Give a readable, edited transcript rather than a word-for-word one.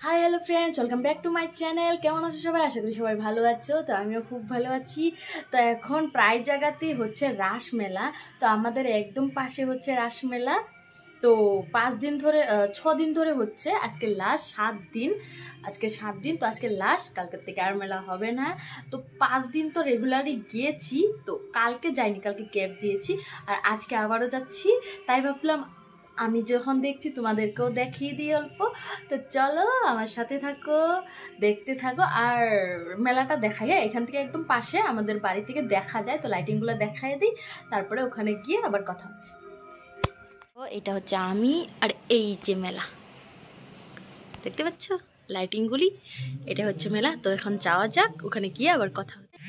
Hi hello friends, welcome back to my channel. কেমন আছো সবাই? আশা করি সবাই ভালো আছো। তো আমিও খুব ভালো আছি। তো এখন প্রায় জায়গাতেই হচ্ছে রাস মেলা। তো আমাদের একদম পাশে হচ্ছে রাস মেলা। তো 5 দিন ধরে 6 দিন ধরে হচ্ছে। আজকে লাস্ট 7 দিন। আজকে 7 দিন, তো আজকে লাস্ট, কালকের থেকে আর মেলা হবে না। তো 5 দিন তো রেগুলারই গিয়েছি। তো কালকে যাইনি, কালকে গ্যাপ দিয়েছি। আর আজকে আবারও যাচ্ছি। তাই ভাবলাম আমি যখন দেখছি তোমাদেরকেও দেখিয়ে দিই অল্প। তো চলো আমার সাথে থাকো, দেখতে থাকো। আর মেলাটা দেখা যায় এখান থেকে একদম পাশে, আমাদের বাড়ি থেকে দেখা যায়। তো লাইটিংগুলো দেখাই দিই, তারপরে ওখানে গিয়ে আবার কথা হচ্ছে। তো এটা হচ্ছে আমি, আর এই যে মেলা দেখতে পাচ্ছ লাইটিংগুলি, এটা হচ্ছে মেলা। তো এখন যাওয়া যাক, ওখানে গিয়ে আবার কথা হচ্ছে।